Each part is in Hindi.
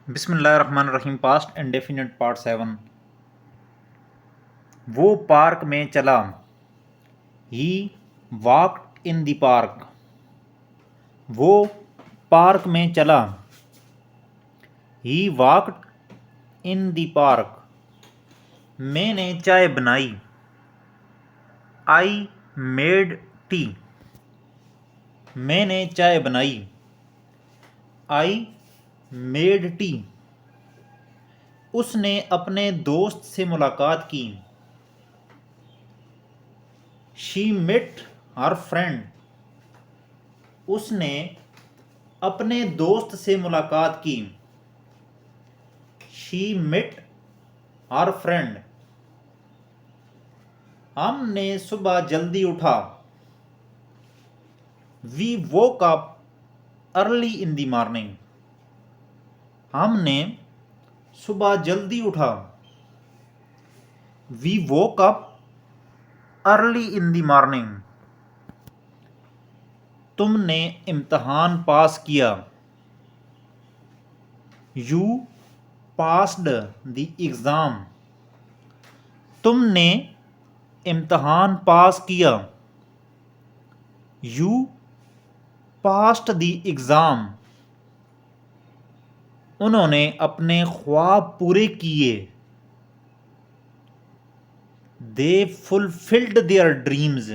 बिस्मिल्लाहिर्रहमानिर्रहीम। Past indefinite part 7। वो पार्क में चला। He walked in the park. वो पार्क में चला। He walked in the park. मैंने चाय बनाई। I made tea. मैंने चाय बनाई। I made tea. उसने अपने दोस्त से मुलाकात की। She met her friend. उसने अपने दोस्त से मुलाकात की। She met her friend. हमने सुबह जल्दी उठा। We woke up early in the morning. हमने सुबह जल्दी उठा। We woke up early in the morning. तुमने इम्तहान पास किया। You passed the exam. तुमने इम्तहान पास किया। You passed the exam. उन्होंने अपने ख्वाब पूरे किए। They fulfilled their dreams.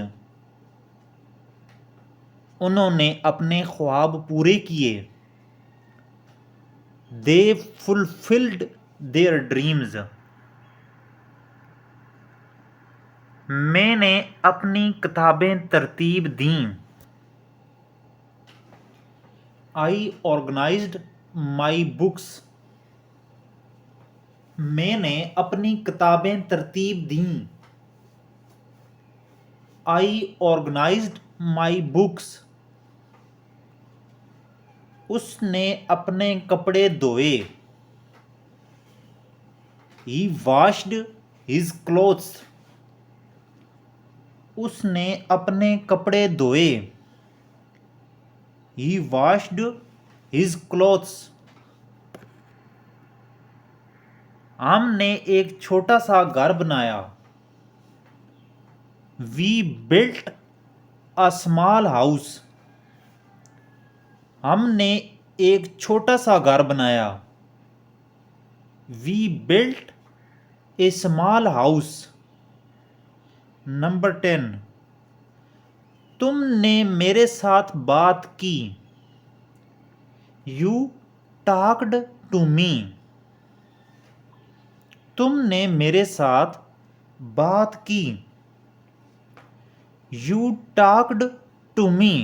उन्होंने अपने ख्वाब पूरे किए। They fulfilled their dreams. मैंने अपनी किताबें तरतीब दीं। I organised my books. मैंने अपनी किताबें तरतीब दीं। I organised my books. उसने अपने कपड़े धोए। He washed his clothes. उसने अपने कपड़े धोए। He washed his clothes. हमने एक छोटा सा घर बनाया। We built a small house. हमने एक छोटा सा घर बनाया। We built a small house. Number 10। तुमने मेरे साथ बात की। You talked to me. तुमने मेरे साथ बात की। You talked to me.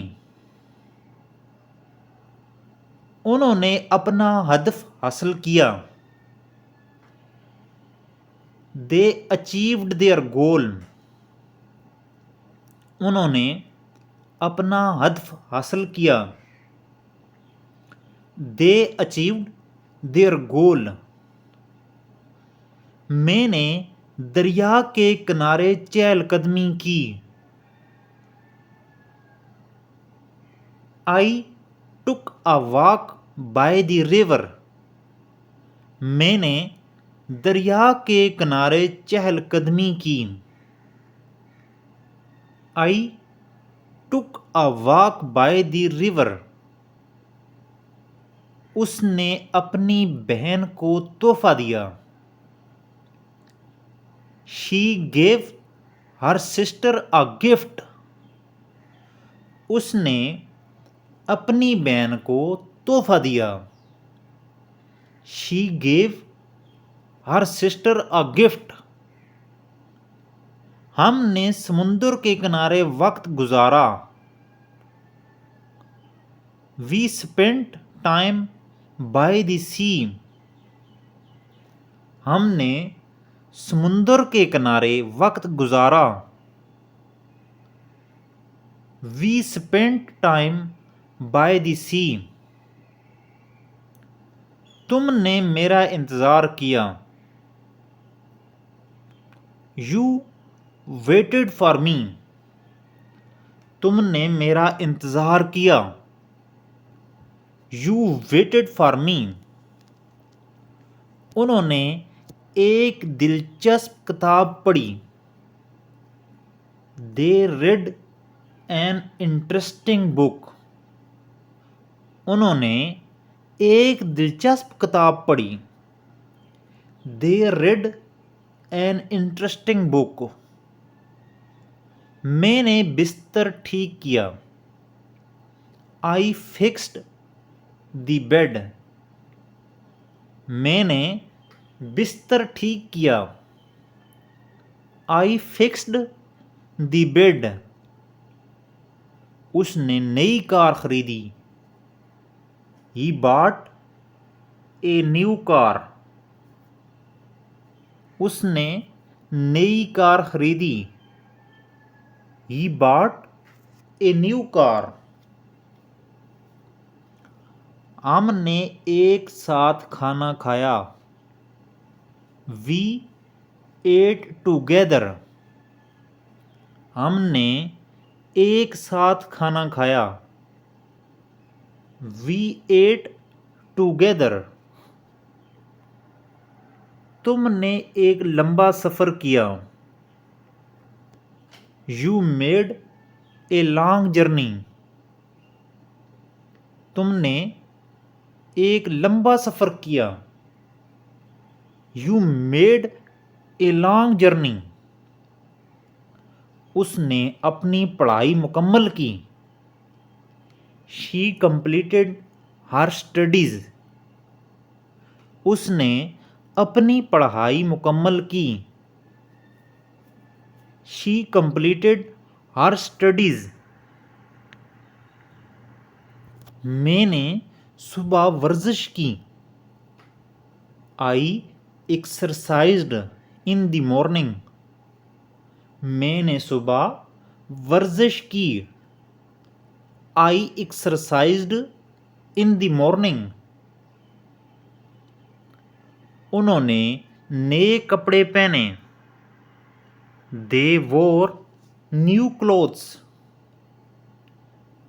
उन्होंने अपना हदफ हासिल किया। They achieved their goal. उन्होंने अपना हदफ हासिल किया। They achieved their goal. मैंने दरिया के किनारे चहलकदमी की। I took a walk by the river. मैंने दरिया के किनारे चहलकदमी की। I took a walk by the river. उसने अपनी बहन को तोहफा दिया। She gave her sister a gift. उसने अपनी बहन को तोहफा दिया। She gave her sister a gift. हमने समुद्र के किनारे वक्त गुजारा। We spent time by the sea. हमने समुद्र के किनारे वक्त गुजारा। We spent time by the sea. तुमने मेरा इंतज़ार किया। You waited for me. तुमने मेरा इंतज़ार किया। You waited for me. उन्होंने एक दिलचस्प किताब पढ़ी। दे रेड एन इंटरेस्टिंग बुक। उन्होंने एक दिलचस्प किताब पढ़ी। दे रेड एन इंटरेस्टिंग बुक। मैंने बिस्तर ठीक किया। आई फिक्स्ड द बेड। मैंने बिस्तर ठीक किया। आई फिक्स्ड द बेड। उसने नई कार खरीदी। He bought a new car. उसने नई कार खरीदी। He bought a new car. हमने एक साथ खाना खाया। We ate together. हमने एक साथ खाना खाया। We ate together. तुमने एक लंबा सफ़र किया। You made a long journey. तुमने एक लंबा सफ़र किया। You made a long journey. उसने अपनी पढ़ाई मुकम्मल की। She completed her studies. उसने अपनी पढ़ाई मुकम्मल की। She completed her studies. मैंने सुबह वर्जिश की। I exercised in the morning. मैंने सुबह वर्जिश की। I exercised in the morning. उन्होंने नए कपड़े पहने। दे वोर न्यू क्लोथ्स।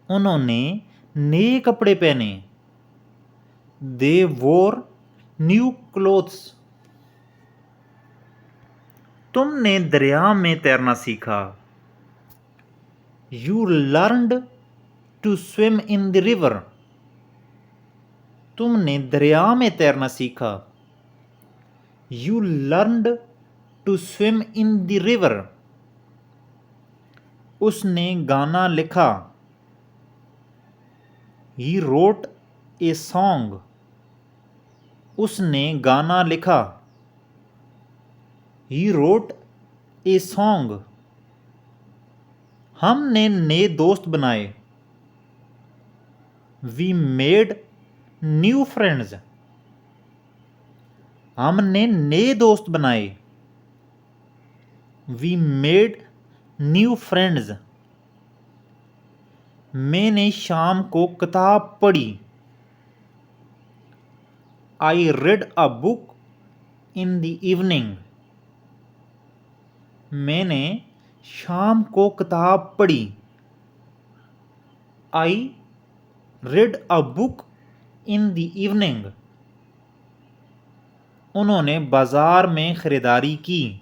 उन्होंने नए कपड़े पहने। दे वोर न्यू क्लोथ्स। तुमने दरिया में तैरना सीखा। You learned to swim in the river. तुमने दरिया में तैरना सीखा। You learned to swim in the river. उसने गाना लिखा। He wrote a song. उसने गाना लिखा। He wrote a song. हमने नए दोस्त बनाए। We made new friends. हमने नए दोस्त बनाए। We made new friends. मैंने शाम को किताब पढ़ी। I read a book in the evening. मैंने शाम को किताब पढ़ी। I read a book in the evening. उन्होंने बाजार में खरीदारी की।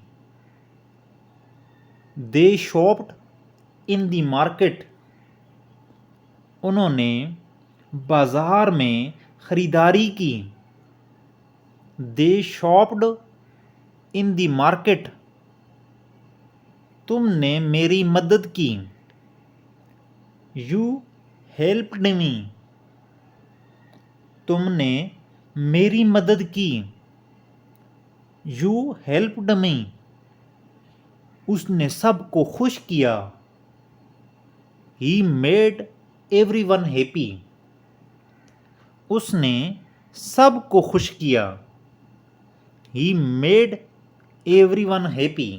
दे शॉप्ड इन द मार्केट। उन्होंने बाजार में खरीदारी की। दे शॉप्ड इन द मार्केट। तुमने मेरी मदद की। You helped me. तुमने मेरी मदद की। You helped me. उसने सबको खुश किया। He made everyone happy. उसने सबको खुश किया। He made everyone happy.